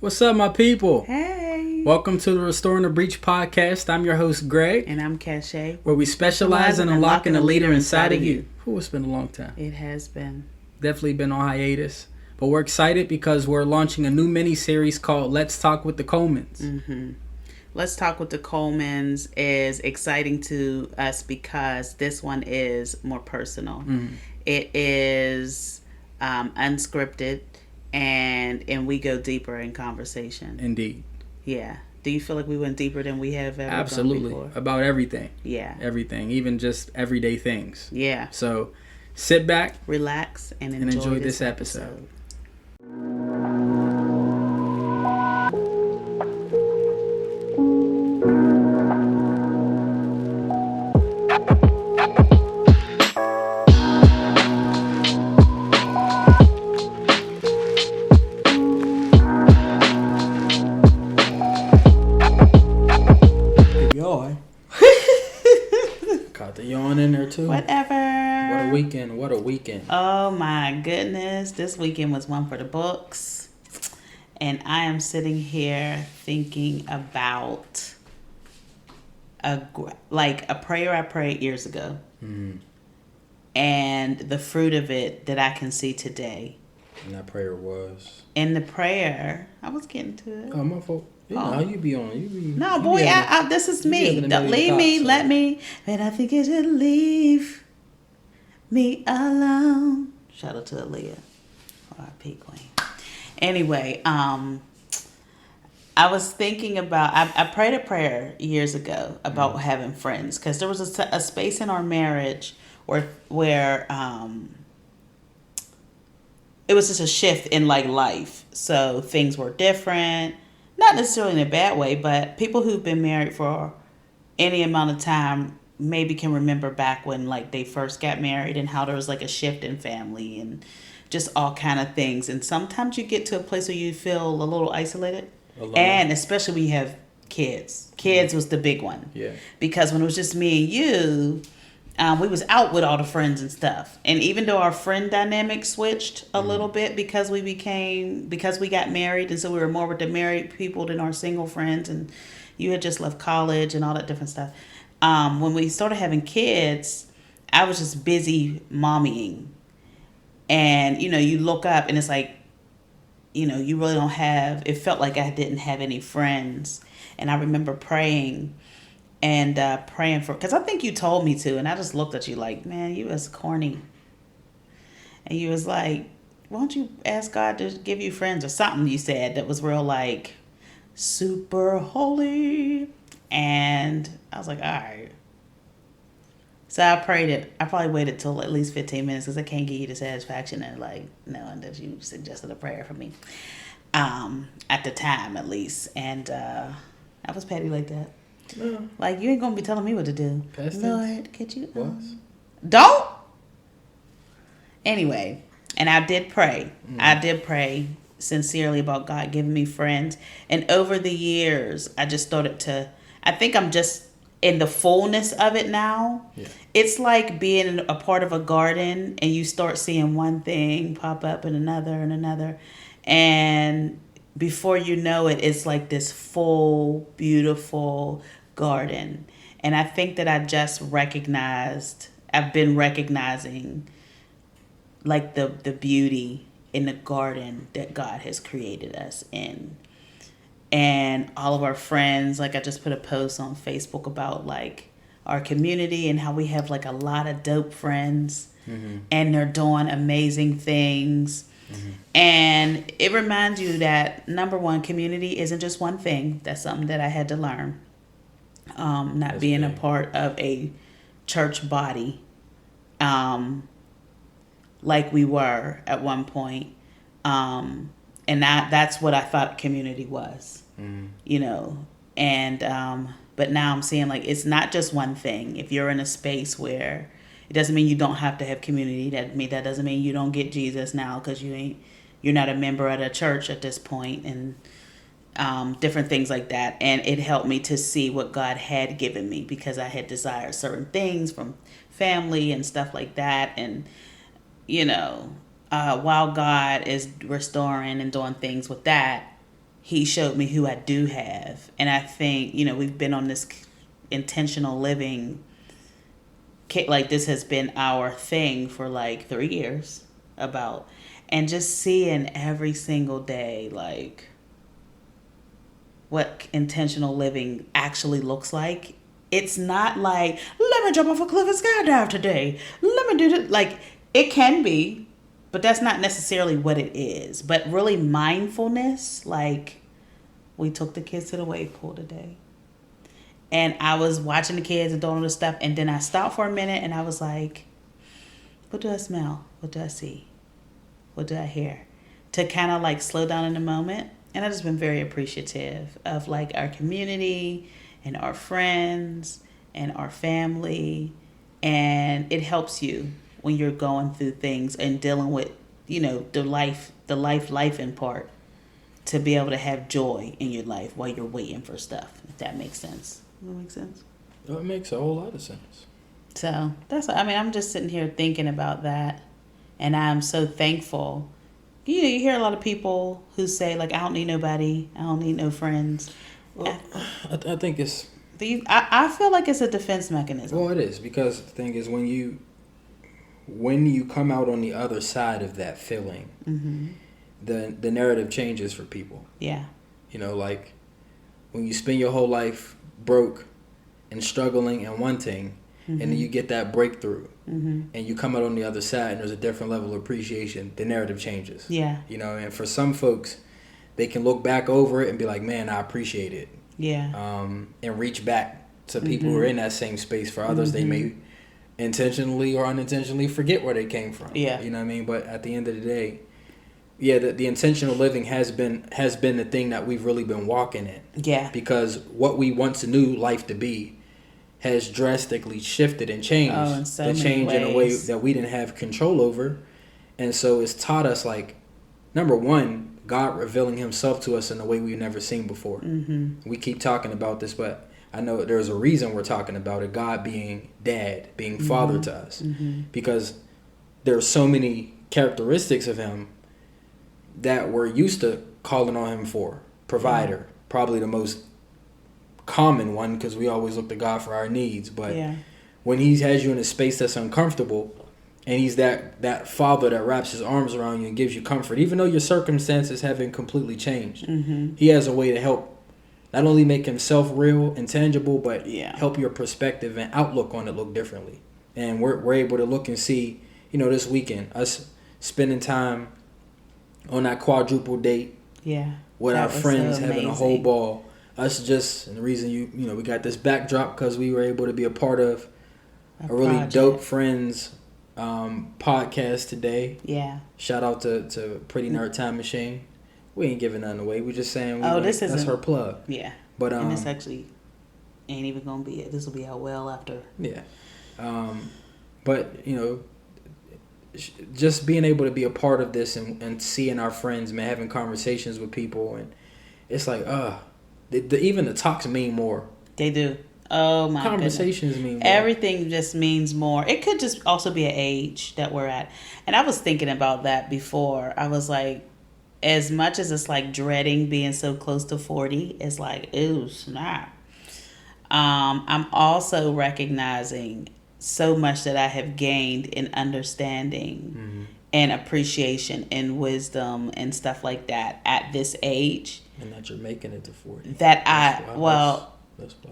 What's up, my people? Hey. Welcome to the Restoring the Breach podcast. I'm your host, Greg. And I'm Cachet. Where we specialize in unlocking the leader inside of you. Ooh, it's been a long time. It has been. Definitely been on hiatus. But we're excited because we're launching a new mini-series called Let's Talk with the Colemans. Mm-hmm. Let's Talk with the Colemans is exciting to us because this one is more personal. Mm-hmm. It is unscripted. And we go deeper in conversation. Indeed. Yeah. Do you feel like we went deeper than we have ever Absolutely. gone before? About everything. Yeah. Everything. Even just everyday things. Yeah. So sit back. Relax and enjoy this episode. Caught the yawn in there too. Whatever. What a weekend. Oh my goodness. This weekend was one for the books. And I am sitting here thinking about a prayer I prayed years ago. Mm-hmm. And the fruit of it that I can see today. And that prayer was? In the prayer, I was getting to it. Oh, my fault. No, you be on. No, boy, this is me. Don't leave me. So. Let me. And I think you should leave me alone. Shout out to Aaliyah. R.I.P. Queen. Anyway, I was thinking about, I prayed a prayer years ago about having friends. Because there was a space in our marriage where it was just a shift in life. So things were different. Not necessarily in a bad way, but people who've been married for any amount of time maybe can remember back when they first got married and how there was a shift in family and just all kind of things. And sometimes you get to a place where you feel a little isolated. Alone. And especially when you have kids. Kids was the big one. Yeah. Because when it was just me and you, we was out with all the friends and stuff. And even though our friend dynamic switched a little bit because we got married, and so we were more with the married people than our single friends, and you had just left college and all that different stuff. When we started having kids, I was just busy mommying. And, you look up and it's you really don't have, it felt like I didn't have any friends. And I remember praying for, because I think you told me to, and I just looked at you like, man, you was corny. And you was like, why don't you ask God to give you friends or something you said that was real super holy. And I was like, all right. So I prayed it. I probably waited till at least 15 minutes because I can't give you the satisfaction and knowing that you suggested a prayer for me. At the time at least. And I was petty like that. No. You ain't gonna be telling me what to do. Lord, could you don't? Anyway, and I did pray. I did pray sincerely about God giving me friends. And over the years, I just started to, I think I'm just in the fullness of it now. Yeah. It's like being a part of a garden and you start seeing one thing pop up and another. And before you know it, it's this full, beautiful garden. And I think that I've been recognizing the beauty in the garden that God has created us in. And all of our friends, I just put a post on Facebook about our community and how we have a lot of dope friends. Mm-hmm. And they're doing amazing things. Mm-hmm. And it reminds you that, number one, community isn't just one thing. That's something that I had to learn. Not being big. A part of a church body like we were at one point. And that's what I thought community was. Mm. And but now I'm seeing it's not just one thing. If you're in a space where it doesn't mean you don't have to have community, that doesn't mean you don't get Jesus now because you're not a member at a church at this point, and different things like that. And it helped me to see what God had given me because I had desired certain things from family and stuff like that. And while God is restoring and doing things with that, he showed me who I do have. And I think, we've been on this intentional living, like this has been our thing for like 3 years about, and just seeing every single day, like what intentional living actually looks like. It's not like, let me jump off a cliff and skydive today. Let me do that. Like, it can be, but that's not necessarily what it is. But really mindfulness, like, we took the kids to the wave pool today. And I was watching the kids and doing all this stuff. And then I stopped for a minute and I was like, what do I smell? What do I see? What do I hear? To kind of like slow down in the moment. And I've just been very appreciative of like our community and our friends and our family. And it helps you when you're going through things and dealing with, the life in part, to be able to have joy in your life while you're waiting for stuff, if that makes sense. Does that make sense? It makes a whole lot of sense. So I'm just sitting here thinking about that. And I'm so thankful. You hear a lot of people who say, like, I don't need nobody. I don't need no friends. Well, I think it's... I feel like it's a defense mechanism. Well, it is, because the thing is, when you come out on the other side of that feeling, the narrative changes for people. Yeah. Like, when you spend your whole life broke and struggling and wanting, and then you get that breakthrough, and you come out on the other side and there's a different level of appreciation, the narrative changes. Yeah. And for some folks, they can look back over it and be like, man, I appreciate it. Yeah. And reach back to people who are in that same space. For others, they may intentionally or unintentionally forget where they came from. Yeah. You know what I mean? But at the end of the day, yeah, the intentional living has been the thing that we've really been walking in. Yeah. Because what we once knew life to be has drastically shifted and changed. Oh, in so many changed ways. in a way that we didn't have control over. And so it's taught us, like, number one, God revealing himself to us in a way we've never seen before. We keep talking about this, but I know there's a reason we're talking about it. God being dad, being father to us. Because there are so many characteristics of him that we're used to calling on him for. Provider, probably the most common one, because we always look to God for our needs. But when he has you in a space that's uncomfortable, and he's that father that wraps his arms around you and gives you comfort, even though your circumstances haven't completely changed, he has a way to help not only make himself real and tangible, but help your perspective and outlook on it look differently. And we're able to look and see, this weekend, us spending time on that quadruple date with our friends, so having a whole ball. Us just, and the reason we got this backdrop because we were able to be a part of a really dope friends podcast today. Yeah. Shout out to Pretty Nerd Time Machine. We ain't giving nothing away. We're just saying that's her plug. Yeah. But and this actually ain't even gonna be it. This will be out well after. Yeah. But just being able to be a part of this and seeing our friends, man, having conversations with people, and it's like even the talks mean more. They do. Oh my Conversations goodness. mean more. Everything just means more. It could just also be an age that we're at. And I was thinking about that before. I was like, as much as it's like dreading being so close to 40, it's like, ooh, snap. I'm also recognizing so much that I have gained in understanding and appreciation and wisdom and stuff like that at this age. And that you're making it to 40.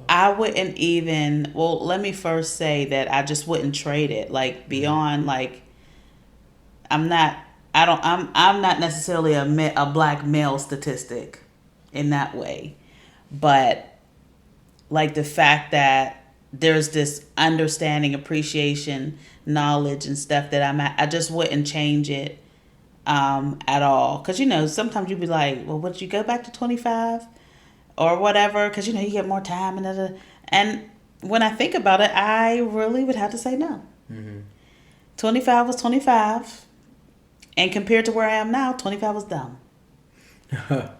I wouldn't even, let me first say that I just wouldn't trade it. Like beyond, like, I'm not necessarily a black male statistic in that way. But like the fact that there's this understanding, appreciation, knowledge and stuff that I just wouldn't change it at all. Because, sometimes you'd be like, well, would you go back to 25 or whatever? Because, you get more time. And when I think about it, I really would have to say no. 25 was 25. And compared to where I am now, 25 was dumb.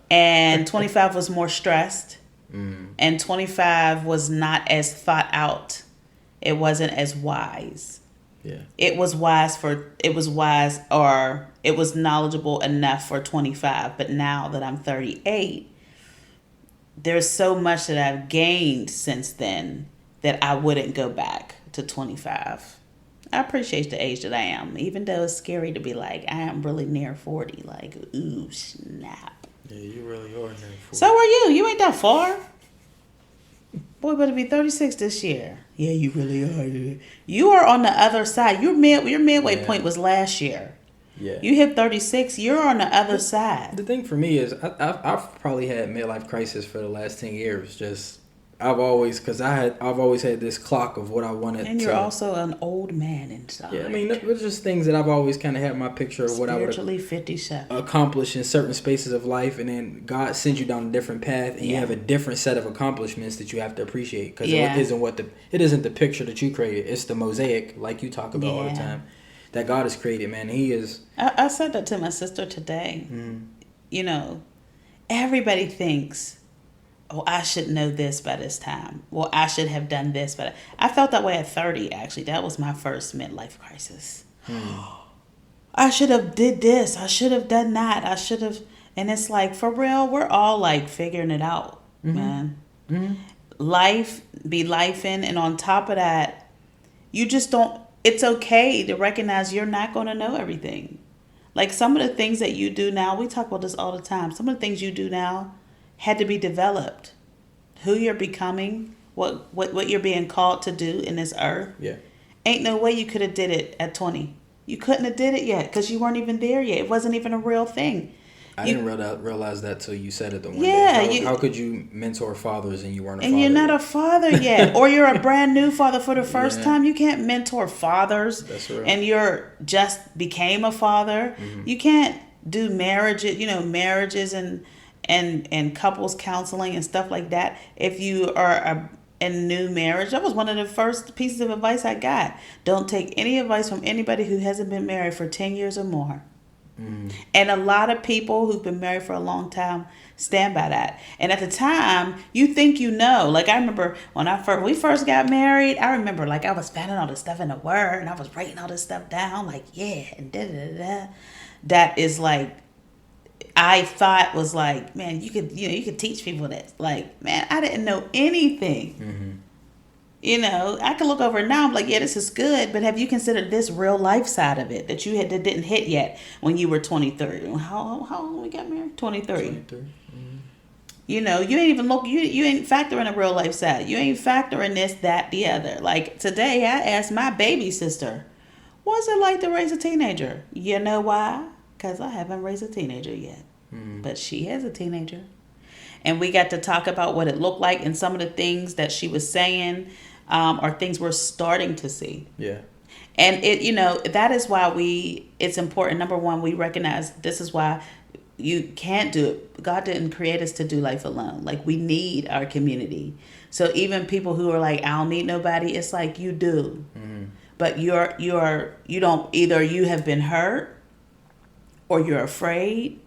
And 25 was more stressed. And 25 was not as thought out. It wasn't as wise. Yeah. It was knowledgeable enough for 25. But now that I'm 38, there's so much that I've gained since then that I wouldn't go back to 25. I appreciate the age that I am, even though it's scary to be like, I am really near 40. Like, ooh, snap. Yeah, you really are near 40. So are you. You ain't that far. Boy, better be 36 this year. Yeah, you really are. You are on the other side. Your midway point was last year. Yeah. You hit 36, you're on the other side. The thing for me is I've probably had midlife crisis for the last 10 years. Just I've always had this clock of what I wanted. And you're also an old man inside. Yeah, I mean, there's just things that I've always kind of had my picture of what I would spiritually 57 accomplish in certain spaces of life, and then God sends you down a different path, and you have a different set of accomplishments that you have to appreciate because it isn't the picture that you created. It's the mosaic, like you talk about all the time, that God has created. Man, He is. I said that to my sister today. Mm. You know, everybody thinks, oh, I should know this by this time. Well, I should have done this. But I felt that way at 30, actually. That was my first midlife crisis. I should have did this. I should have done that. I should have. And it's like, for real, we're all like figuring it out, man. Mm-hmm. Life be lifing. And on top of that, you just don't. It's okay to recognize you're not going to know everything. Like some of the things that you do now, we talk about this all the time. Some of the things you do now had to be developed. Who you're becoming, what you're being called to do in this earth. Yeah. Ain't no way you could have did it at 20. You couldn't have did it yet because you weren't even there yet. It wasn't even a real thing. I didn't realize that till you said it the one day. How could you mentor fathers and you weren't a father? And you're not a father yet. Or you're a brand new father for the first time. You can't mentor fathers. That's right. And you're just became a father. Mm-hmm. You can't do marriages and couples counseling and stuff like that if you are in a new marriage. That was one of the first pieces of advice I got. Don't take any advice from anybody who hasn't been married for 10 years or more. And a lot of people who've been married for a long time stand by that. And at the time, you think you know. Like I remember when we first got married, I remember like I was finding all this stuff in the Word and I was writing all this stuff down like, yeah, and da-da-da-da. That is like, I thought was like, man, you could teach people this. Like, man, I didn't know anything. Mm-hmm. I can look over it now. I'm like, yeah, this is good. But have you considered this real life side of it that that didn't hit yet when you were 23? How long we got married? 23. 23. Mm-hmm. You ain't even look. You ain't factoring a real life side. You ain't factoring this, that, the other. Like today, I asked my baby sister, "What's it like to raise a teenager?" You know why? Because I haven't raised a teenager yet. Mm-hmm. But she has a teenager. And we got to talk about what it looked like and some of the things that she was saying are things we're starting to see. Yeah. And that is why it's important. Number one, we recognize this is why you can't do it. God didn't create us to do life alone. Like we need our community. So even people who are like, I don't need nobody, it's like you do. Mm-hmm. But you don't, either you have been hurt or you're afraid,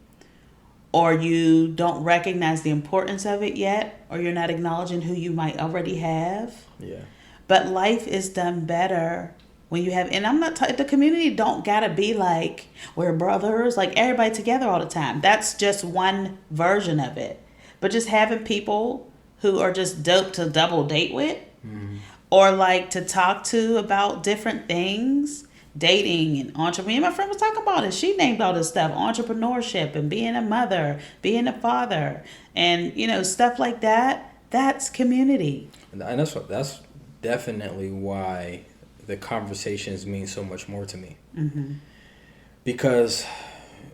or you don't recognize the importance of it yet, or you're not acknowledging who you might already have. Yeah. But life is done better when you have, and I'm not, the community don't gotta be like, we're brothers, like everybody together all the time. That's just one version of it. But just having people who are just dope to double date with, or like to talk to about different things, dating and entrepreneur. My friend was talking about it. She named all this stuff, entrepreneurship and being a mother, being a father, and stuff like that. That's community. And that's definitely why the conversations mean so much more to me. Mm-hmm. Because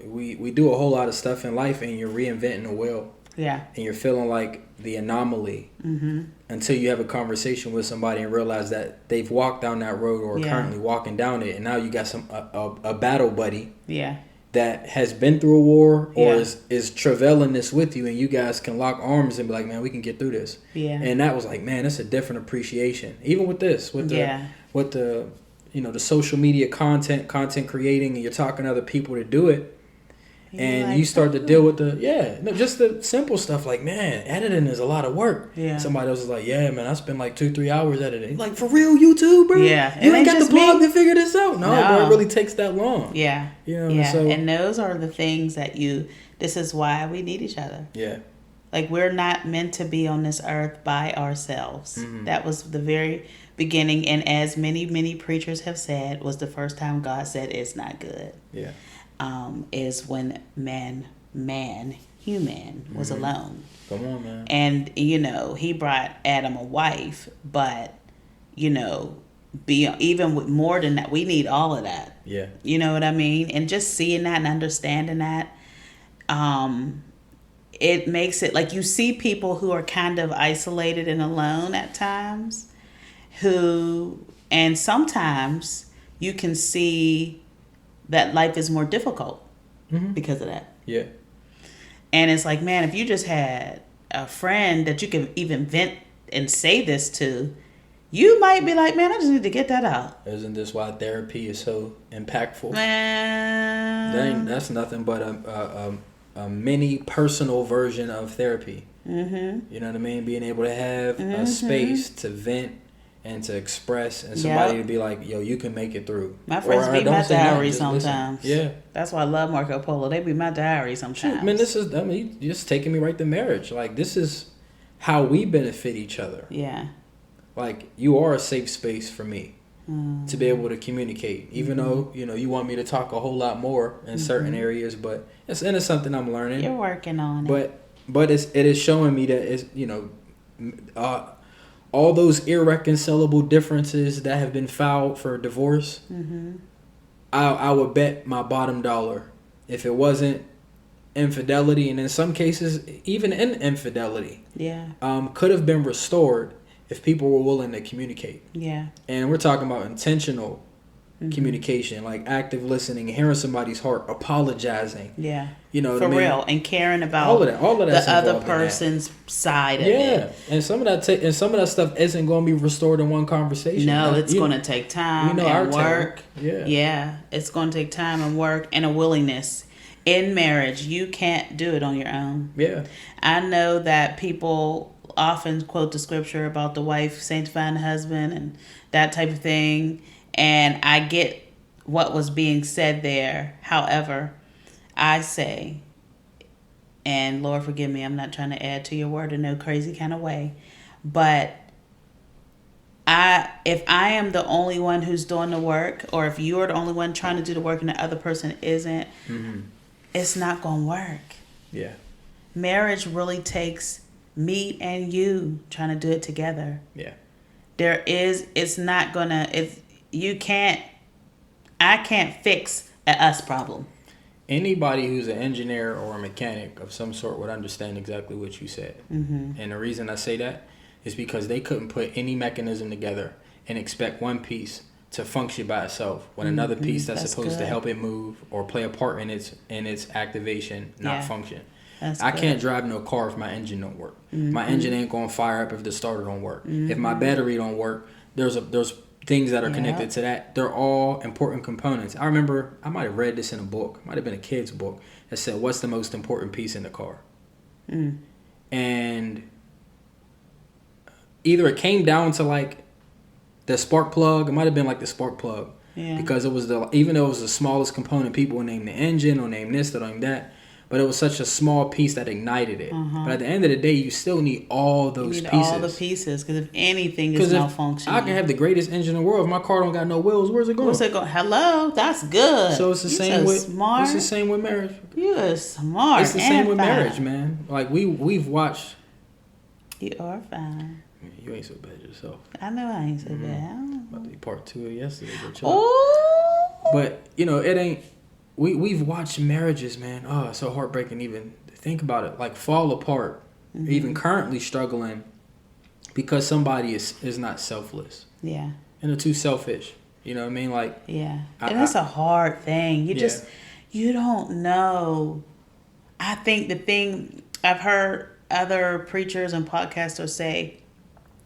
we do a whole lot of stuff in life, and you're reinventing the wheel. Yeah. And you're feeling like the anomaly until you have a conversation with somebody and realize that they've walked down that road or are currently walking down it, and now you got a battle buddy that has been through a war or is travailing this with you, and you guys can lock arms and be like, man, we can get through this. Yeah. And that was like, man, that's a different appreciation. Even with this, with the the social media content creating, and you're talking to other people to do it. And you start to deal with just the simple stuff like, man, editing is a lot of work. Yeah. Somebody else is like, yeah, man, I spend like 2-3 hours editing. Like, for real, you too, bro? Yeah. You ain't got the blog to figure this out. No, bro, it really takes that long. Yeah. So, and those are the things that this is why we need each other. Yeah. Like, we're not meant to be on this earth by ourselves. That was the very beginning. And as many preachers have said, was the first time God said it's not good. Yeah. Is when human was alone. Come on, man. And, he brought Adam a wife, but, even with more than that, we need all of that. Yeah. You know what I mean? And just seeing that and understanding that, it makes it like you see people who are kind of isolated and alone at times, and sometimes you can see that life is more difficult because of that. Yeah. And it's like, man, if you just had a friend that you can even vent and say this to, you might be like, man, I just need to get that out. Isn't this why therapy is so impactful? Man. That's nothing but a mini personal version of therapy. You know what I mean? Being able to have a space to vent and to express, and somebody to be like, yo, you can make it through. My friends be my diary sometimes. Yeah. That's why I love Marco Polo. They be my diary sometimes. Shoot, man, you're just taking me right to marriage. Like, this is how we benefit each other. Yeah. Like, you are a safe space for me to be able to communicate, even though, you want me to talk a whole lot more in certain areas, but it's something I'm learning. You're working on it. But it is showing me that it's, all those irreconcilable differences that have been filed for divorce, I would bet my bottom dollar, if it wasn't infidelity, and in some cases even in infidelity, could have been restored if people were willing to communicate. Yeah. And we're talking about intentional communication, like active listening, hearing somebody's heart, apologizing. Yeah. For real, and caring about all of that's the other person's side of it. Yeah. And some of that stuff isn't going to be restored in one conversation. No, it's going to take time and work. Yeah. Yeah. It's going to take time and work and a willingness. In marriage, you can't do it on your own. Yeah. I know that people often quote the scripture about the wife sanctifying the husband and that type of thing. And I get what was being said there. However, I say, and Lord forgive me, I'm not trying to add to your word in no crazy kind of way, but if I am the only one who's doing the work, or if you're the only one trying to do the work and the other person isn't, it's not going to work. Yeah. Marriage really takes me and you trying to do it together. Yeah. I can't fix an us problem. Anybody who's an engineer or a mechanic of some sort would understand exactly what you said. And the reason I say that is because they couldn't put any mechanism together and expect one piece to function by itself when another piece that's supposed to help it move or play a part in its activation not function. I can't drive no car if my engine don't work. My engine ain't gonna fire up if the starter don't work. If my battery don't work, there's things that are connected to that. They're all important components. I remember I might have read this in a book. It might have been a kid's book that said, "What's the most important piece in the car?" And either it came down to like the spark plug. It might have been like the spark plug because it was even though it was the smallest component, people would name the engine or name this or name that. But it was such a small piece that ignited it. But at the end of the day, you still need all those pieces. All the pieces, because if anything is malfunctioning, I can have the greatest engine in the world. If my car don't got no wheels, where's it going? Where's it going? Hello, that's good. So it's the same with smart. It's the same with marriage. You are smart. It's the same with marriage, man. Like we've watched. You are fine. You ain't so bad yourself. I know I ain't so bad. About to be part 2 of yesterday. Oh. But it ain't. We've watched marriages, man. Oh, it's so heartbreaking even to think about it. Like fall apart, even currently struggling because somebody is not selfless. Yeah. And they're too selfish. You know what I mean? Like and it's a hard thing. You don't know. I think the thing I've heard other preachers and podcasters say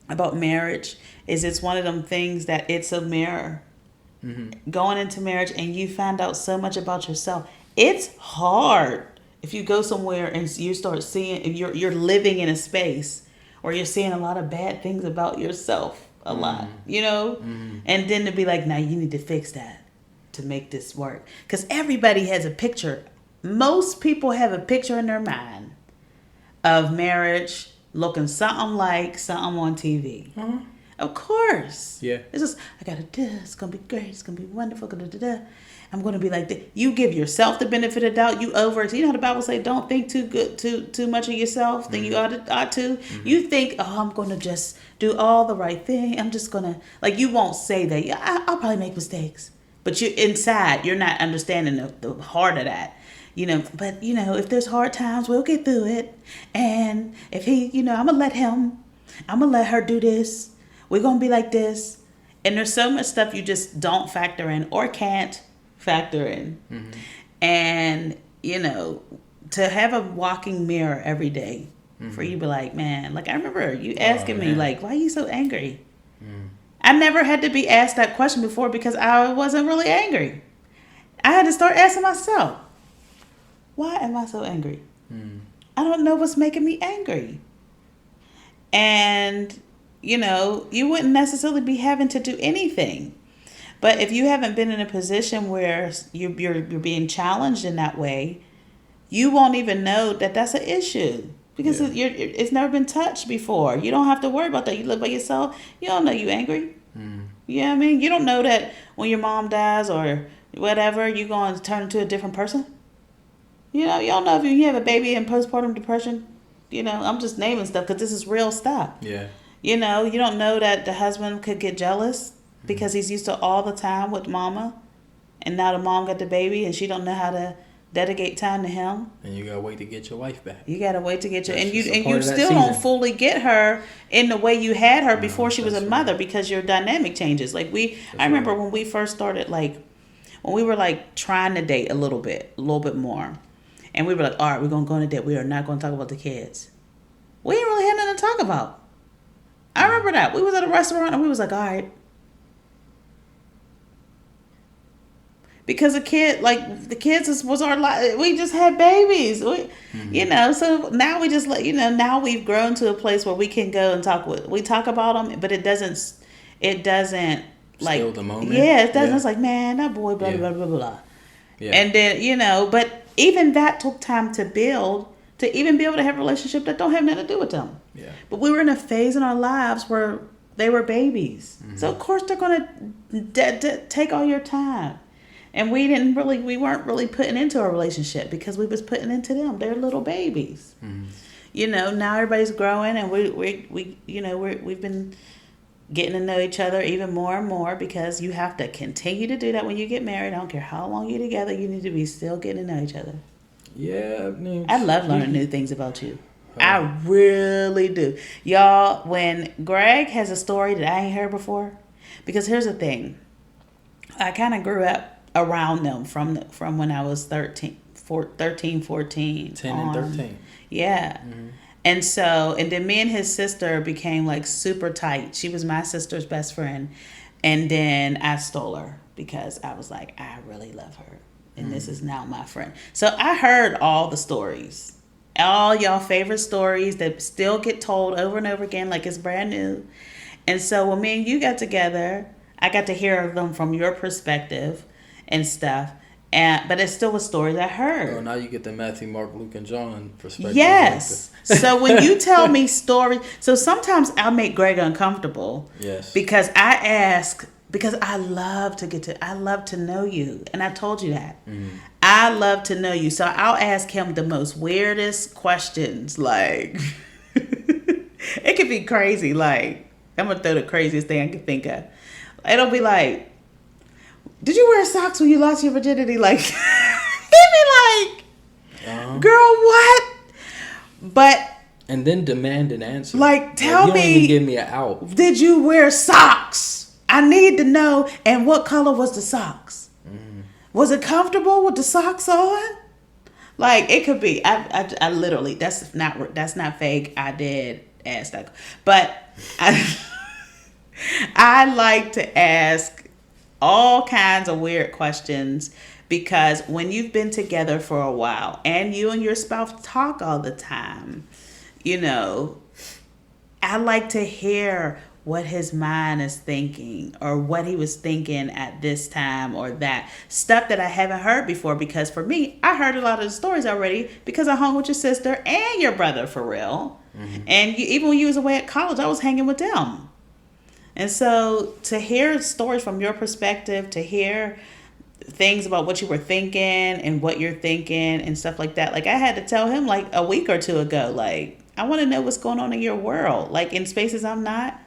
about marriage is it's one of them things that it's a mirror. Going into marriage and you find out so much about yourself. It's hard if you go somewhere and you start seeing, if you're living in a space where you're seeing a lot of bad things about yourself a lot, and then to be like, now you need to fix that to make this work. Because everybody has a picture. Most people have a picture in their mind of marriage looking something like something on TV. Of course. Yeah. It's just, I gotta do this. It's gonna be great. It's gonna be wonderful. I'm gonna be like that. You give yourself the benefit of doubt. You over it. You know how the Bible say, don't think too much of yourself. Think you ought to. You think, oh, I'm gonna just do all the right thing. I'm just gonna, like, you won't say that. Yeah, I'll probably make mistakes. But you inside, you're not understanding the heart of that. But if there's hard times, we'll get through it. And if he, I'm gonna let her do this. We're gonna be like this. And there's so much stuff you just don't factor in or can't factor in. And to have a walking mirror every day for you to be like, man, like I remember you asking me, like, why are you so angry? I never had to be asked that question before because I wasn't really angry. I had to start asking myself, why am I so angry? I don't know what's making me angry. And you wouldn't necessarily be having to do anything. But if you haven't been in a position where you're being challenged in that way, you won't even know that that's an issue because it's never been touched before. You don't have to worry about that. You look by yourself. You don't know you angry. You know what I mean? You don't know that when your mom dies or whatever, you're going to turn into a different person. You don't know if you have a baby in postpartum depression. I'm just naming stuff because this is real stuff. Yeah. You don't know that the husband could get jealous because he's used to all the time with mama. And now the mom got the baby and she don't know how to dedicate time to him. And you got to wait to get your wife back. You got to wait to get your... That's And you just a part of that still season. don't fully get her in the way you had her before she was a mother because your dynamic changes. Like I remember when we first started, like, when we were like trying to date a little bit more. And we were like, all right, we're going to go on a date. We are not going to talk about the kids. We ain't really had nothing to talk about. I remember that. We was at a restaurant and we was like, all right. Because the kids was our life. We just had babies. So now we just now we've grown to a place where we can go and we talk about them, but it doesn't like, still the moment. Yeah, it doesn't. It's like, man, that boy, blah, blah, blah, blah, blah. Yeah. And then, but even that took time to build, to even be able to have a relationship that don't have nothing to do with them. Yeah. But we were in a phase in our lives where they were babies. So of course they're going to take all your time. And we weren't really putting into a relationship because we was putting into them. They're little babies. Now everybody's growing and we've been getting to know each other even more and more because you have to continue to do that when you get married. I don't care how long you're together, you need to be still getting to know each other. Yeah. I love learning new things about you. I really do. Y'all, when Greg has a story that I ain't heard before, because here's the thing. I kind of grew up around them from when I was 13, 14. 10 and 13. Yeah. And then me and his sister became like super tight. She was my sister's best friend. And then I stole her because I was like, I really love her. And this is now my friend. So I heard all the stories. All y'all favorite stories that still get told over and over again like it's brand new. And so when me and you got together, I got to hear them from your perspective and stuff. But it still was stories I heard. Oh, now you get the Matthew, Mark, Luke, and John perspective. Yes. So when you tell me stories, so sometimes I'll make Greg uncomfortable. Yes. Because I love to know you. And I told you that. I love to know you. So I'll ask him the most weirdest questions. Like, it could be crazy. Like, I'm going to throw the craziest thing I can think of. It'll be like, did you wear socks when you lost your virginity? Like, he'd be like, girl, what? But. And then demand an answer. Like, tell you me. Don't even give me an out. Did you wear socks? I need to know. And what color was the socks? Was it comfortable with the socks on? Like, it could be. I literally, that's not fake. I did ask that. But I like to ask all kinds of weird questions because when you've been together for a while and you and your spouse talk all the time, I like to hear what his mind is thinking or what he was thinking at this time or that stuff that I haven't heard before. Because for me, I heard a lot of the stories already because I hung with your sister and your brother for real. And even when you was away at college, I was hanging with them. And so to hear stories from your perspective, to hear things about what you were thinking and what you're thinking and stuff like that. Like I had to tell him like a week or two ago, like, I want to know what's going on in your world. Like in spaces I'm not.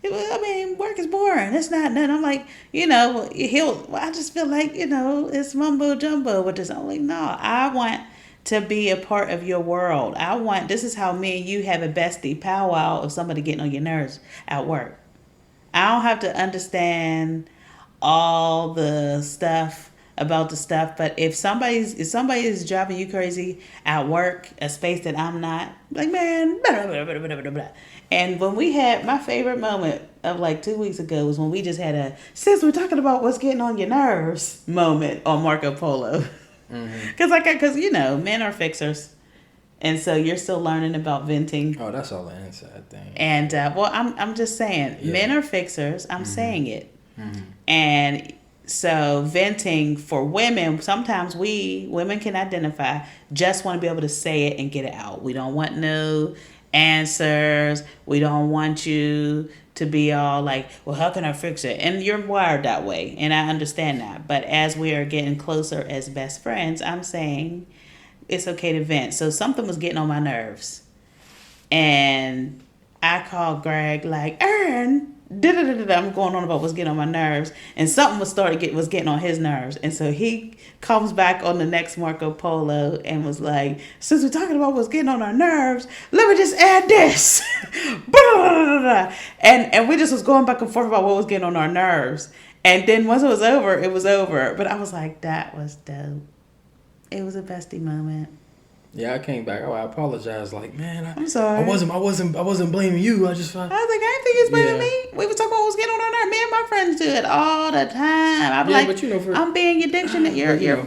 Work is boring. It's not nothing. I'm like, I just feel like, it's mumbo jumbo with this. I'm like, no, I want to be a part of your world. This is how me and you have a bestie powwow of somebody getting on your nerves at work. I don't have to understand all the stuff about the stuff, but if somebody is driving you crazy at work, a space that I'm not, like, man, blah, blah, blah, blah, blah, blah. And when we had my favorite moment of like 2 weeks ago was when we just had a, since we're talking about what's getting on your nerves moment on Marco Polo. Because men are fixers. And so you're still learning about venting. Oh, that's all the inside thing. And, I'm just saying, men are fixers. I'm saying it. And so venting for women, sometimes women can identify, just want to be able to say it and get it out. We don't want no answers. We don't want you to be all like, well, how can I fix it? And you're wired that way. And I understand that. But as we are getting closer as best friends, I'm saying it's okay to vent. So something was getting on my nerves. And I called Greg like, Aaron, I'm going on about what's getting on my nerves, and something was getting on his nerves, and so he comes back on the next Marco Polo and was like, since we're talking about what's getting on our nerves, let me just add this. And we just was going back and forth about what was getting on our nerves, and then once it was over. But I was like, that was dope. It was a bestie moment. Yeah, I came back. I apologize. Like, man, I'm sorry. I wasn't blaming you. I was like, I didn't think you was blaming me. We were talking about what was getting on our nerves. Me and my friends do it all the time. I'm like, I'm being your dictionary,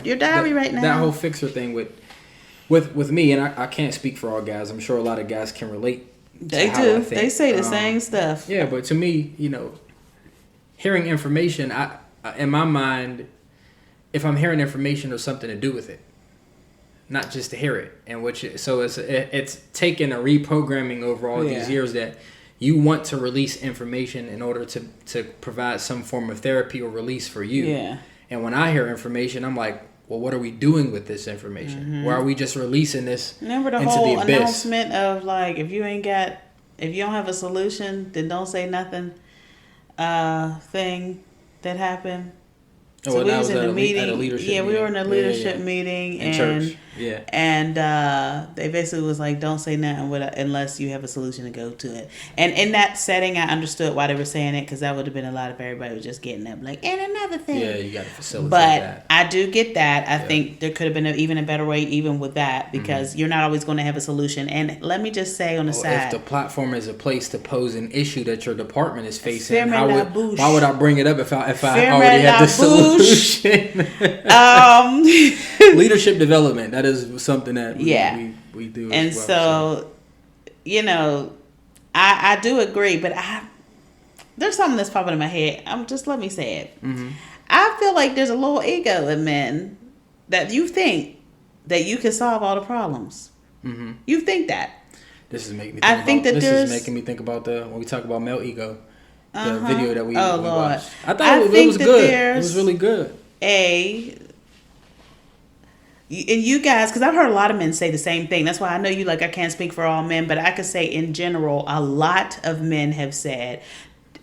your diary right now. That whole fixer thing with me, and I can't speak for all guys. I'm sure a lot of guys can relate. They do. They say the same stuff. Yeah, but to me, hearing information, I in my mind, if I'm hearing information, there's something to do with it. Not just to hear it, so it's taken a reprogramming over all these years that you want to release information in order to provide some form of therapy or release for you. Yeah. And when I hear information, I'm like, well, what are we doing with this information? Why are we just releasing this? Remember the whole announcement of like, if you don't have a solution, then don't say nothing. Thing that happened. So we was in a meeting. At a leadership meeting. We were in a leadership meeting in church. Yeah. And they basically was like, don't say nothing unless you have a solution to go to it. And in that setting, I understood why they were saying it, because that would have been a lot of everybody was just getting up like, and another thing. Yeah, you got to facilitate that. But I do get that. I think there could have been even a better way even with that, because you're not always going to have a solution. And let me just say on the side, if the platform is a place to pose an issue that your department is facing, why would I bring it up if I already have the solution? Leadership development, that is something that we do and as well. So I do agree, but there's something that's popping in my head. Just let me say it. I feel like there's a little ego in men that you think that you can solve all the problems. You think that. This is making me think about when we talk about male ego. The video that we watched. I thought it was good. It was really good. And you guys, because I've heard a lot of men say the same thing. That's why I know you I can't speak for all men, but I could say in general, a lot of men have said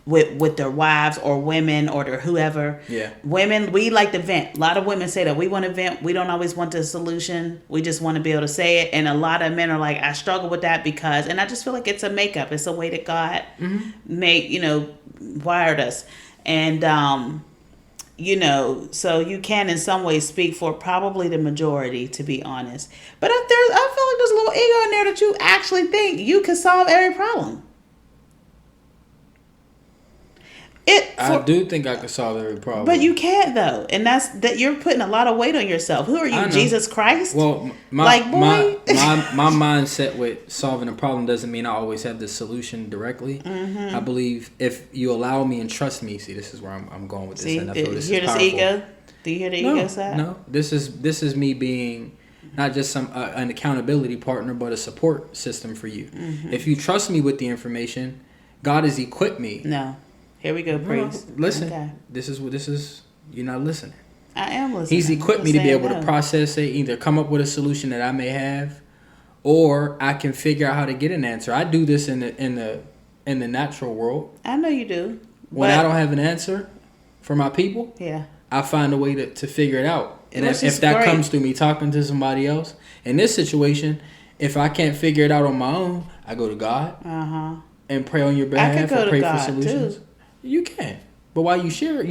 with their wives or women or their whoever. Yeah. Women, we like to vent. A lot of women say that we want to vent. We don't always want the solution. We just want to be able to say it. And a lot of men are like, I struggle with that because, and I just feel like it's a makeup. It's a way that God wired us. And, so you can in some ways speak for probably the majority, to be honest. But I feel like there's a little ego in there that you actually think you can solve every problem. I do think I could solve every problem. But you can't though, and that you're putting a lot of weight on yourself. Who are you, Jesus Christ? Well, my mindset with solving a problem doesn't mean I always have the solution directly. I believe if you allow me and trust me, see, this is where I'm going with this. See, and I feel this hear is this powerful. ego? Do you hear the ego side? No, this is me being not just an accountability partner, but a support system for you. If you trust me with the information, God has equipped me. No. Here we go, priest. No, listen, Okay. this is. You're not listening. I am listening. He's equipped me to be able to process it, either come up with a solution that I may have, or I can figure out how to get an answer. I do this in the natural world. I know you do. When I don't have an answer for my people, yeah, I find a way to figure it out. And Which if that comes through me talking to somebody else, in this situation, if I can't figure it out on my own, I go to God and pray on your behalf or pray for solutions. Too. You can. But while you share it,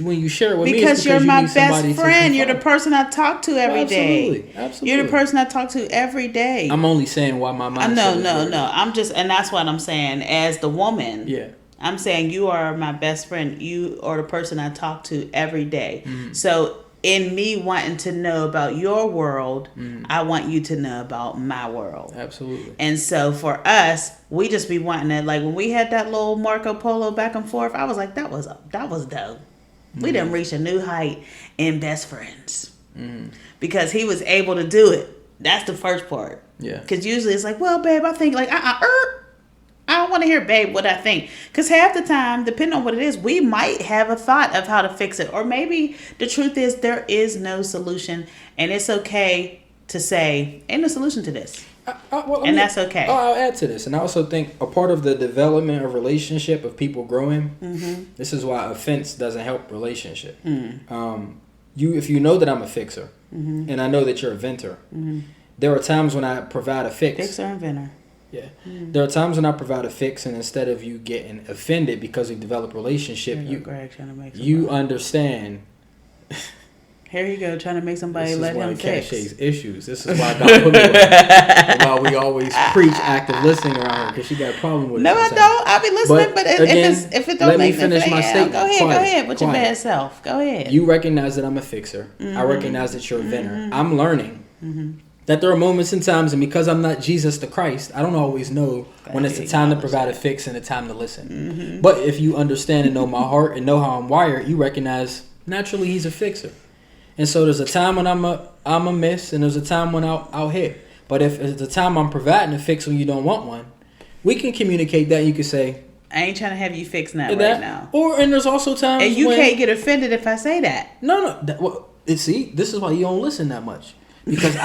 when you share it with me, because you're my best friend. You're the to person I talk to every day. Absolutely. You're the person I talk to every day. I'm only saying why my mind. No. I'm just, and that's what I'm saying. As the woman, I'm saying you are my best friend. You are the person I talk to every day. So in me wanting to know about your world, I want you to know about my world. Absolutely. And so for us, we just be wanting that. Like when we had that little Marco Polo back and forth, I was like, that was dope. We done reached a new height in best friends. Because he was able to do it. That's the first part. Yeah. Because usually it's like, well, babe, I think like, I don't want to hear, babe, what I think. Because half the time, depending on what it is, we might have a thought of how to fix it. Or maybe the truth is there is no solution. And it's okay to say, ain't no solution to this. That's okay. I'll add to this. And I also think a part of the development of relationship, of people growing, this is why offense doesn't help relationship. If you know that I'm a fixer, and I know that you're a venter, there are times when I provide a fix. Fixer and venter. Yeah. There are times when I provide a fix, and instead of you getting offended because we develop relationship, you understand. Here you go, trying to make somebody let him fix. This is why Cachet's issues. This is why God put me with why we always preach active listening around her, because she got a problem with it. No, I don't. I'll be listening, but if it don't make sense, let me finish my statement. Go ahead with your bad self. Go ahead. You recognize that I'm a fixer. I recognize that you're a venter. I'm learning that there are moments and times, and because I'm not Jesus the Christ, I don't always know when it's the time to provide a fix and the time to listen. But if you understand and know my heart and know how I'm wired, you recognize naturally he's a fixer. And so there's a time when I'm a miss, and there's a time when I'll hit. But if it's the time I'm providing a fix when you don't want one, we can communicate that. You can say, I ain't trying to have you fix that right now. And there's also times and you can't get offended if I say that. No. See, this is why you don't listen that much. Because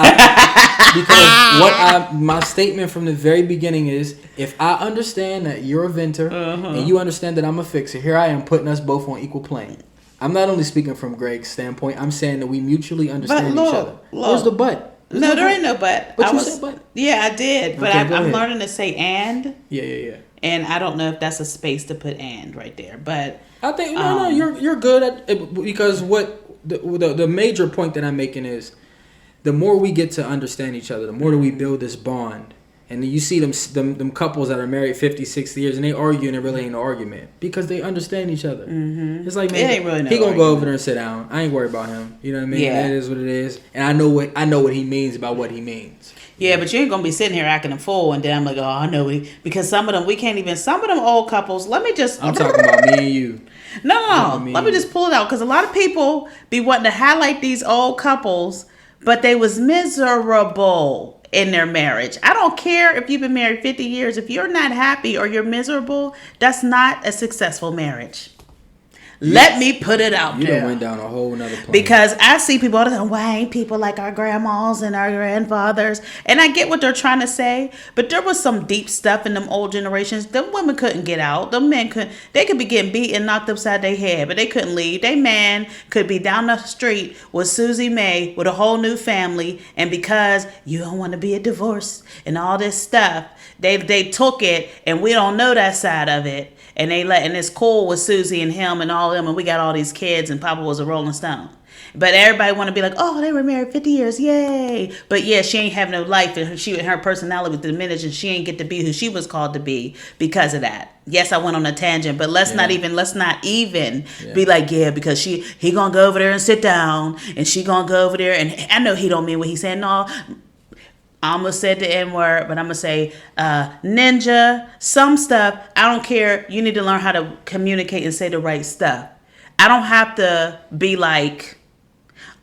my statement from the very beginning is, if I understand that you're a venter and you understand that I'm a fixer, here I am putting us both on equal plane. I'm not only speaking from Greg's standpoint. I'm saying that we mutually understand each other. Where's the but? No, there ain't no but. But you said but. Yeah, I did. But I'm learning to say and. Yeah. And I don't know if that's a space to put and right there. But I think you're good at it, because what the major point that I'm making is, the more we get to understand each other, the more that we build this bond. And then you see them couples that are married 50, 60 years, and they argue, and it really ain't an argument because they understand each other. It's like, man, he gonna go over there and sit down. I ain't worried about him. You know what I mean? Yeah. That is what it is. And I know what he means about what he means. Yeah, but you ain't gonna be sitting here acting a fool, and then I'm like, oh, I know because some of them old couples. I'm talking about me and you. No. Let me just pull it out, because a lot of people be wanting to highlight these old couples, but they was miserable in their marriage. I don't care if you've been married 50 years. If you're not happy or you're miserable, that's not a successful marriage. Let me put it out there. You done went down a whole nother plane. Because I see people all the time, why ain't people like our grandmas and our grandfathers? And I get what they're trying to say, but there was some deep stuff in them old generations. Them women couldn't get out. Them men couldn't. They could be getting beat and knocked upside their head, but they couldn't leave. They man could be down the street with Susie Mae with a whole new family, and because you don't want to be a divorce and all this stuff, they took it, and we don't know that side of it. And and it's cool with Susie and him and all of them, and we got all these kids, and Papa was a Rolling Stone. But everybody want to be like, oh, they were married 50 years, yay. But yeah, she ain't have no life, and her personality was diminished, and she ain't get to be who she was called to be because of that. Yes, I went on a tangent, but let's not even be like, yeah, because he gonna go over there and sit down, and she gonna go over there, and I know he don't mean what he said. No, I almost said the N word, but I'm gonna say ninja, some stuff. I don't care. You need to learn how to communicate and say the right stuff. I don't have to be like,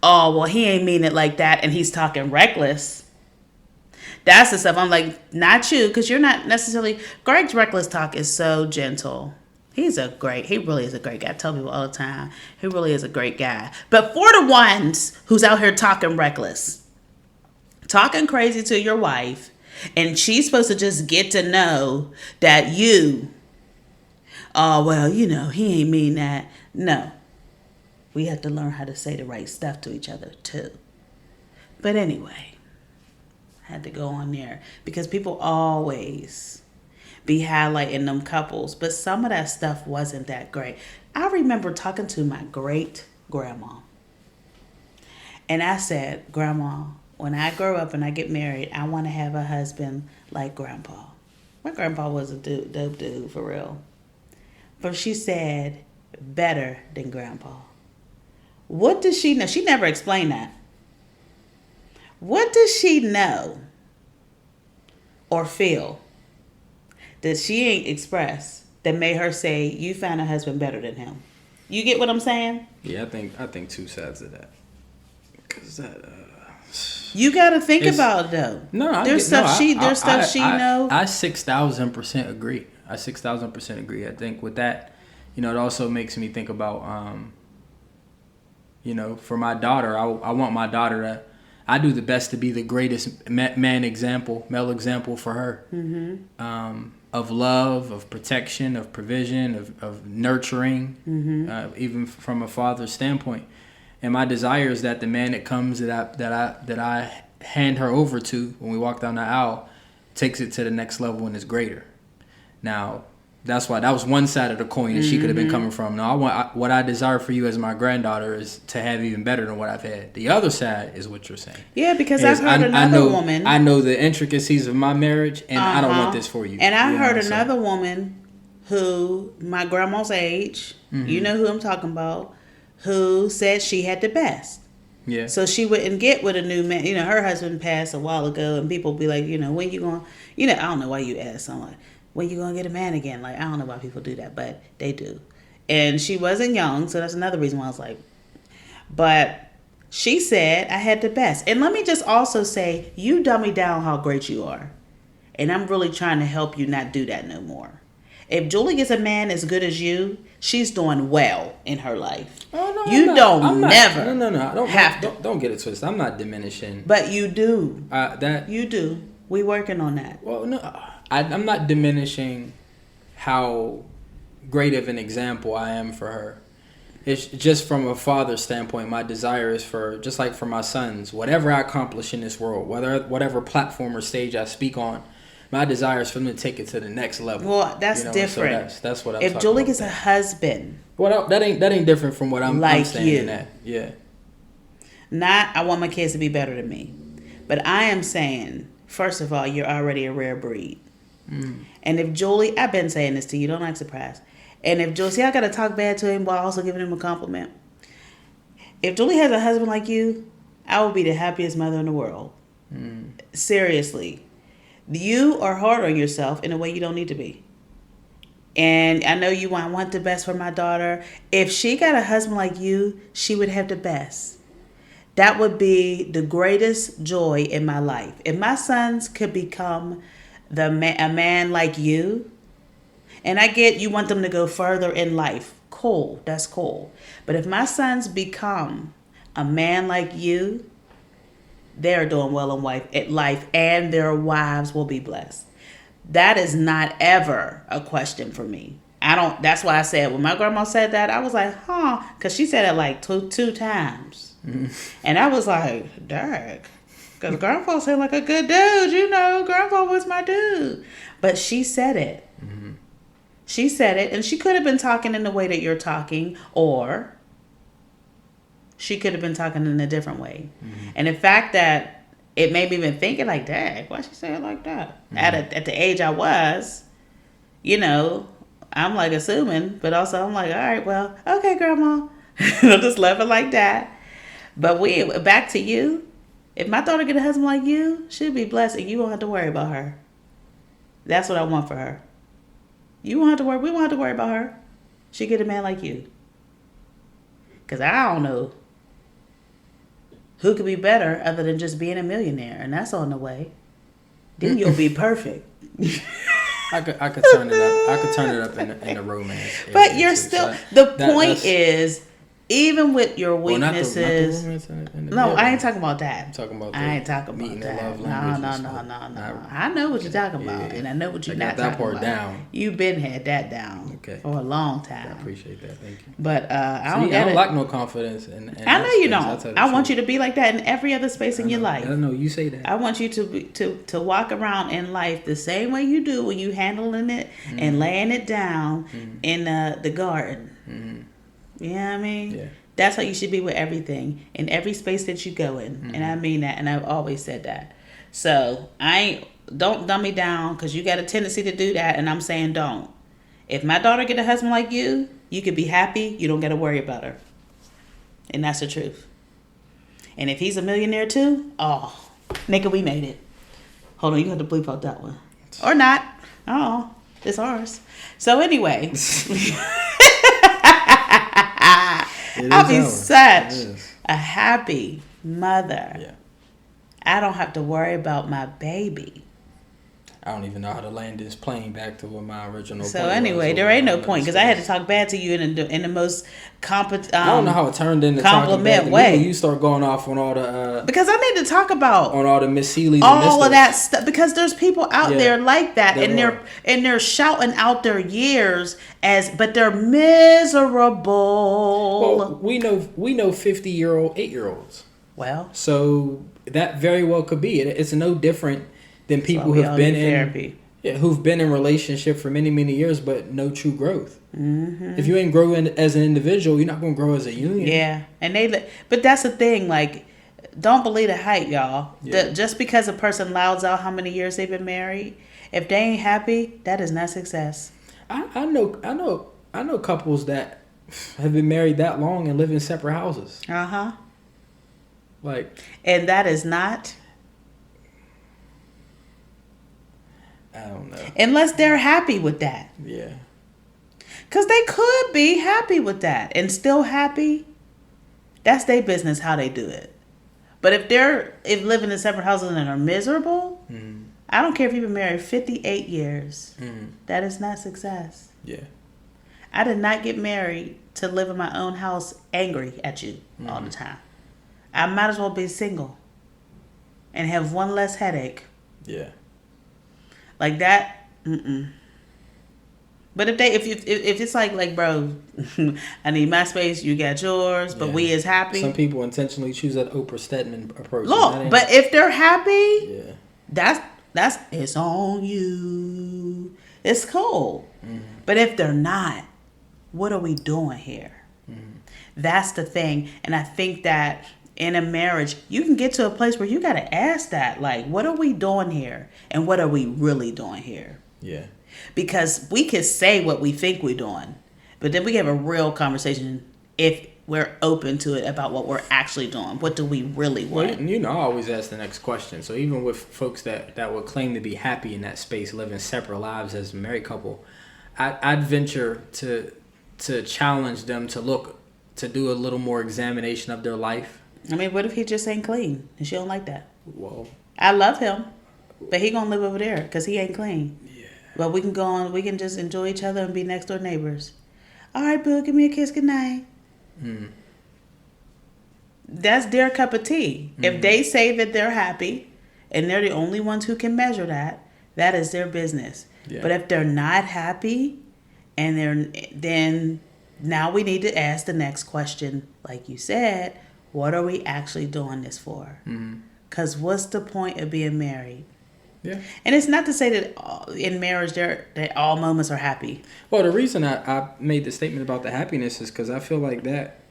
oh, well, he ain't mean it like that, and he's talking reckless. That's the stuff I'm like, not you, because you're not necessarily. Greg's reckless talk is so gentle. He really is a great guy. I tell people all the time, he really is a great guy. But for the ones who's out here talking reckless, talking crazy to your wife, and she's supposed to just get to know that you, oh, well, he ain't mean that. No. We have to learn how to say the right stuff to each other, too. But anyway, I had to go on there because people always be highlighting them couples, but some of that stuff wasn't that great. I remember talking to my great-grandma, and I said, Grandma, when I grow up and I get married, I want to have a husband like Grandpa. My grandpa was a dope dude, for real. But she said, better than Grandpa. What does she know? She never explained that. What does she know or feel that she ain't expressed that made her say, you found a husband better than him? You get what I'm saying? Yeah, I think two sides of that. Cause that. You got to think about it, though. No, there's stuff she knows. I 6,000% agree. I agree. I think with that, it also makes me think about. For my daughter, I want my daughter to, I do the best to be the greatest male example for her. Mm-hmm. Of love, of protection, of provision, of nurturing, even from a father's standpoint. And my desire is that the man that comes that I hand her over to when we walk down the aisle takes it to the next level and is greater. Now, that's why that was one side of the coin that she could have been coming from. Now, what I desire for you as my granddaughter is to have even better than what I've had. The other side is what you're saying. Yeah, because I've heard another woman. I know the intricacies of my marriage, and I don't want this for you. And I heard another woman who, my grandma's age, you know who I'm talking about, who said she had the best. Yeah. So she wouldn't get with a new man. Her husband passed a while ago, and people be like, when you going, I don't know why you ask someone. When you gonna get a man again? Like, I don't know why people do that, but they do. And she wasn't young, so that's another reason why I was like, but she said I had the best. And let me just also say, you dummy down how great you are. And I'm really trying to help you not do that no more. If Julie gets a man as good as you, she's doing well in her life. Oh, no, you don't Don't get it twisted. I'm not diminishing. But you do. That you do. We working on that. Well, no. I'm not diminishing how great of an example I am for her. It's just from a father's standpoint, my desire is for, just like for my sons, whatever I accomplish in this world, whatever platform or stage I speak on, my desire is for them to take it to the next level. Well, that's different. So that's what I'm if talking Julie about. gets a husband, well, that ain't different from what I'm saying you. In that. Yeah. Not, I want my kids to be better than me, but I am saying, first of all, you're already a rare breed. And if Julie, I've been saying this to you, don't act surprised. And if Julie, see, I got to talk bad to him while also giving him a compliment. If Julie has a husband like you, I will be the happiest mother in the world. Seriously. You are hard on yourself in a way you don't need to be. And I know you want the best for my daughter. If she got a husband like you, she would have the best. That would be the greatest joy in my life. If my sons could become a man like you, and I get you want them to go further in life. Cool, that's cool. But if my sons become a man like you, they're doing well in life, and their wives will be blessed. That is not ever a question for me. That's why I said, when my grandma said that, I was like, huh, because she said it like two times. And I was like, dang. Because Grandpa seemed like a good dude, Grandpa was my dude. But she said it. Mm-hmm. She said it, and she could have been talking in the way that you're talking, or she could have been talking in a different way. And the fact that it made me even thinking like, dang, why she say it like that? At the age I was, you know, I'm like assuming, but also I'm like, all right, well, okay, grandma. I'll just love it like that. But back to you. If my daughter get a husband like you, she'll be blessed and you won't have to worry about her. That's what I want for her. You won't have to worry. We won't have to worry about her. She get a man like you. Because I don't know who could be better other than just being a millionaire. And that's on the way. Then you'll be perfect. I could turn it up. I could turn it up in the romance. But you're still... The point is... Even with your weaknesses, I ain't talking about that. I'm talking about I ain't talking about that. No. I know what you're talking about, and I know what you're not talking about. That part down. You've been had that down for a long time. I appreciate that. Thank you. But I don't lack no confidence. I know you don't. I want you to be like that in every other space in your life. I know you say that. I want you to walk around in life the same way you do when you handling it and laying it down in the garden. You know what I mean? Yeah. That's how you should be with everything in every space that you go in. And I mean that, and I've always said that. So don't dumb me down because you got a tendency to do that, and I'm saying don't. If my daughter get a husband like you could be happy. You don't got to worry about her. And that's the truth. And if he's a millionaire too, oh, nigga, we made it. Hold on, you have to bleep out that one. Or not. Oh, it's ours. So anyway... I'll be such a happy mother. Yeah. I don't have to worry about my baby. I don't even know how to land this plane back to what my original so point anyway, was. There ain't no point because I had to talk bad to you in the most I don't know how it turned into compliment way. You start going off on all the because I need to talk about on all the Miss Seelys, all of that stuff because there's people out there like that and they're shouting out their years but they're miserable. Well, we know 50-year-old 8-year-olds. Well, so that very well could be. It's no different than people who've been in therapy. Yeah, who've been in relationship for many, many years, but no true growth. Mm-hmm. If you ain't growing as an individual, you're not going to grow as a union. Yeah, but that's the thing. Like, don't believe the hype, y'all. Yeah. Just because a person louds out how many years they've been married, if they ain't happy, that is not success. I know couples that have been married that long and live in separate houses. And that is not. I don't know. Unless they're happy with that. Yeah. Because they could be happy with that and still happy. That's their business how they do it. But if living in separate houses and are miserable, I don't care if you've been married 58 years. That is not success. Yeah. I did not get married to live in my own house angry at you all the time. I might as well be single and have one less headache. Yeah. Like that, But if it's like, bro, I need my space, you got yours, but we is happy. Some people intentionally choose that Oprah Stedman approach. Look, but if they're happy, that's it's on you. It's cool. But if they're not, what are we doing here? That's the thing, and I think that. In a marriage, you can get to a place where you got to ask that, like, what are we doing here? And what are we really doing here? Yeah. Because we can say what we think we're doing, but then we have a real conversation if we're open to it about what we're actually doing. What do we really want? Well, I always ask the next question. So even with folks that would claim to be happy in that space, living separate lives as a married couple, I'd venture to challenge them to do a little more examination of their life. I mean, what if he just ain't clean and she don't like that? Well, I love him, but he gonna live over there because he ain't clean. Yeah. But we can just enjoy each other and be next door neighbors. All right, boo, give me a kiss goodnight. That's their cup of tea. If they say that they're happy and they're the only ones who can measure that, that is their business. Yeah. But if they're not happy and then now we need to ask the next question, like you said. What are we actually doing this for? Because what's the point of being married? Yeah. And it's not to say that in marriage that all moments are happy. Well, the reason I made the statement about the happiness is because I feel like that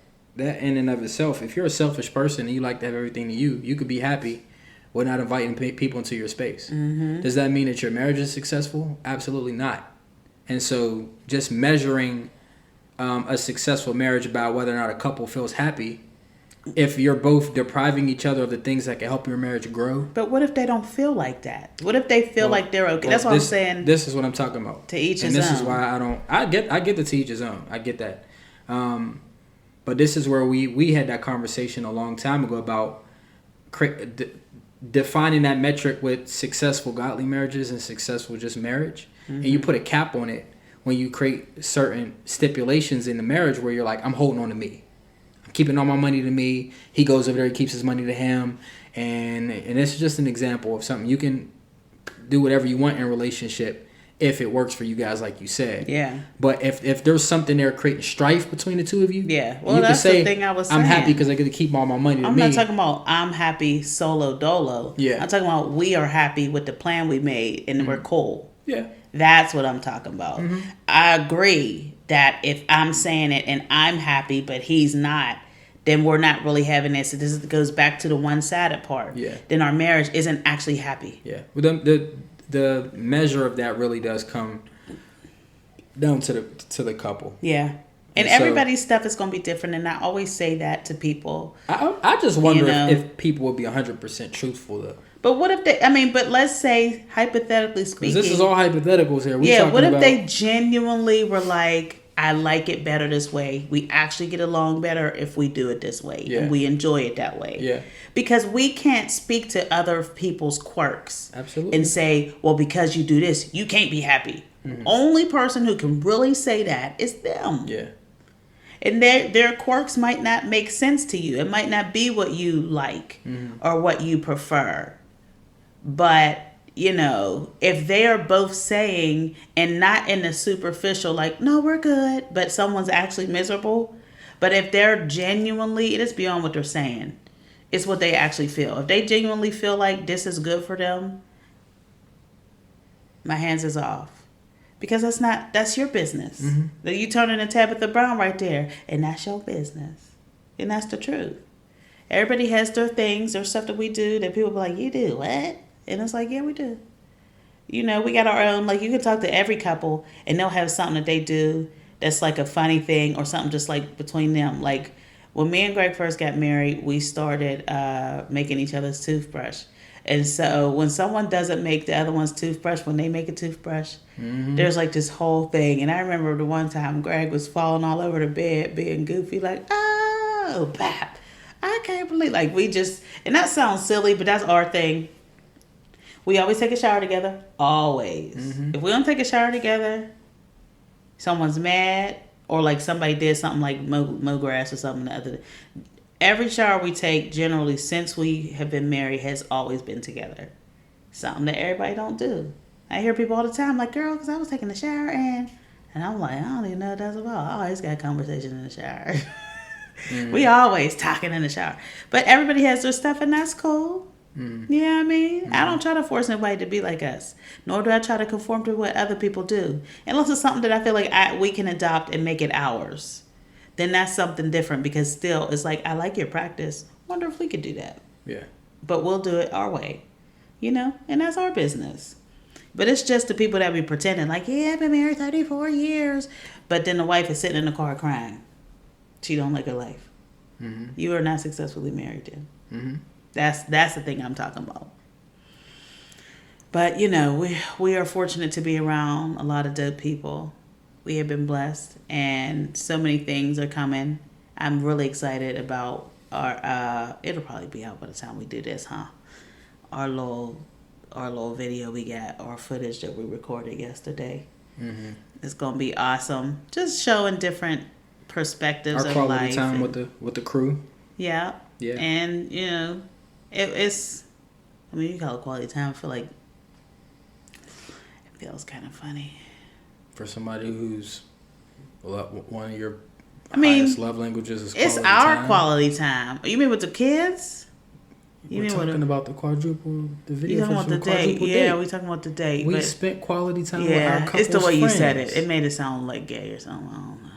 that in and of itself, if you're a selfish person and you like to have everything to you could be happy with not inviting people into your space. Mm-hmm. Does that mean that your marriage is successful? Absolutely not. And so just measuring a successful marriage by whether or not a couple feels happy, if you're both depriving each other of the things that can help your marriage grow. But what if they don't feel like that? What if they feel like they're okay? That's what I'm saying. This is what I'm talking about. To each his own. And this is why I get the to each his own. I get that. But this is where we had that conversation a long time ago about defining that metric with successful godly marriages and successful just marriage. Mm-hmm. And you put a cap on it when you create certain stipulations in the marriage where you're like, I'm holding on to me. I'm keeping all my money to me. He goes over there, he keeps his money to him. And it's just an example of something. You can do whatever you want in a relationship if it works for you guys, like you said. Yeah. But if there's something there creating strife between the two of you, yeah. Well, you that's can say, the thing I was saying. I'm happy because I get to keep all my money to me. I'm not talking about I'm happy solo dolo. Yeah. I'm talking about we are happy with the plan we made and we're cool. Yeah. That's what I'm talking about. Mm-hmm. I agree that if I'm saying it and I'm happy but he's not, then we're not really having this. This goes back to the one-sided part. Yeah. Then our marriage isn't actually happy. Yeah. But the measure of that really does come down to the couple. Yeah. And everybody's stuff is going to be different, and I always say that to people. I just wonder if people would be 100% truthful though. But what if but let's say, hypothetically speaking. Because this is all hypotheticals here. What if they genuinely were like, I like it better this way. We actually get along better if we do it this way. Yeah. And we enjoy it that way. Yeah. Because we can't speak to other people's quirks. Absolutely. And say, well, because you do this, you can't be happy. Mm-hmm. Only person who can really say that is them. Yeah. And their quirks might not make sense to you. It might not be what you like or what you prefer. But, if they are both saying, and not in the superficial, like, no, we're good, but someone's actually miserable. But if they're genuinely, it is beyond what they're saying. It's what they actually feel. If they genuinely feel like this is good for them, my hands is off. Because that's your business. Mm-hmm. You turning into Tabitha Brown right there. And that's your business. And that's the truth. Everybody has their things, their stuff that we do that people be like, you do what? And it's like, yeah, we do. We got our own, like you can talk to every couple and they'll have something that they do that's like a funny thing or something just like between them. Like when me and Greg first got married, we started making each other's toothbrush. And so when someone doesn't make the other one's toothbrush, when they make a toothbrush, there's like this whole thing. And I remember the one time Greg was falling all over the bed, being goofy, like, oh, pap. I can't believe, like and that sounds silly, but that's our thing. We always take a shower together. Always. Mm-hmm. If we don't take a shower together, someone's mad or like somebody did something like mow grass or something the other day. Every shower we take, generally, since we have been married, has always been together. Something that everybody don't do. I hear people all the time, like, girl, because I was taking a shower and I'm like, I don't even know what that's about. I always got conversation in the shower. We always talking in the shower. But everybody has their stuff, and that's cool. You know what I mean? I don't try to force nobody to be like us, nor do I try to conform to what other people do. Unless it's something that I feel like we can adopt and make it ours. Then that's something different, because still, it's like, I like your practice. Wonder if we could do that. Yeah. But we'll do it our way. And that's our business. But it's just the people that be pretending like, yeah, I've been married 34 years. But then the wife is sitting in the car crying. She don't like her life. Mm-hmm. You are not successfully married then. Mm-hmm. That's the thing I'm talking about. But, we are fortunate to be around a lot of dope people. We have been blessed, and so many things are coming. I'm really excited about our, it'll probably be out by the time we do this, huh? Our little video we got, our footage that we recorded yesterday. Mm-hmm. It's going to be awesome. Just showing different perspectives of life. Our quality time with the crew. Yeah. Yeah. And, it's, you call it quality time. I feel like it feels kind of funny. For somebody who's one of your highest love languages is quality time. It's our quality time. You mean with the kids? We're talking about the video. You talking about the date? Yeah, we're talking about the date. We spent quality time with our couple's it's the way friends. You said it. It made it sound like gay or something. I don't know.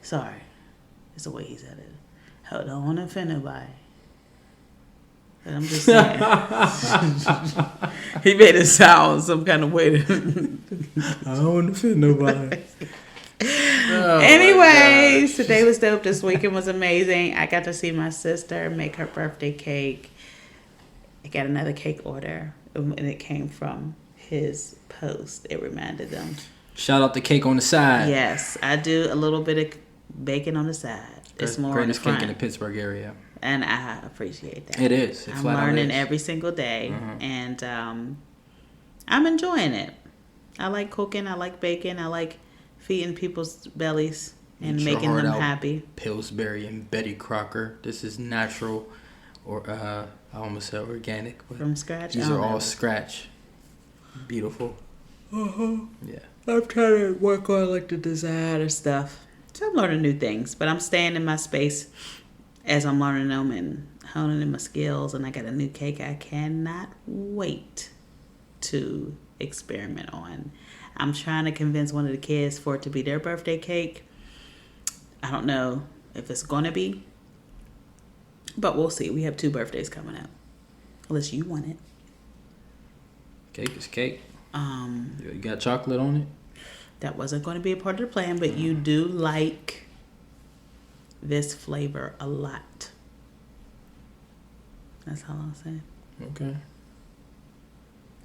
Sorry. It's the way he said it. I don't want to offend nobody. But I'm just saying. He made it sound some kind of way. I don't want to offend nobody. Oh, anyways, today was dope. This weekend was amazing. I got to see my sister make her birthday cake. I got another cake order, and it came from his post. It reminded them. Shout out the cake on the side. Yes, I do a little bit of bacon on the side. It's more greatest on the front. cake in the Pittsburgh area. And I appreciate that. It is. I'm learning every single day, and I'm enjoying it. I like cooking. I like baking. I like feeding people's bellies and making them happy. Pillsbury and Betty Crocker. This is natural, or I almost said organic. But from scratch. These are all scratch. Beautiful. Yeah. I'm trying to work on like the designer stuff. So I'm learning new things, but I'm staying in my space as I'm learning them and honing in my skills. And I got a new cake I cannot wait to experiment on. I'm trying to convince one of the kids for it to be their birthday cake. I don't know if it's going to be, but we'll see. We have 2 birthdays coming up. Unless you want it. Cake is cake. You got chocolate on it? That wasn't going to be a part of the plan, but you do like this flavor a lot. That's all I'll say. Okay.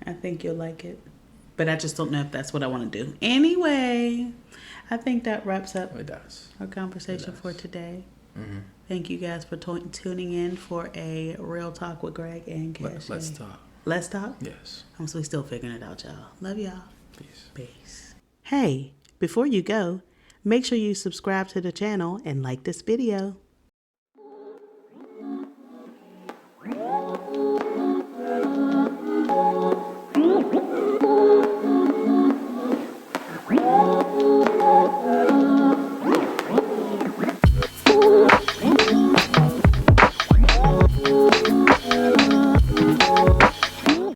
I think you'll like it. But I just don't know if that's what I want to do. Anyway, I think that wraps up our conversation for today. Mm-hmm. Thank you guys for tuning in for a Real Talk with Greg and Cachet. Let's talk. Let's talk? Yes. So we still figuring it out, y'all. Love y'all. Peace. Peace. Hey, before you go, make sure you subscribe to the channel and like this video.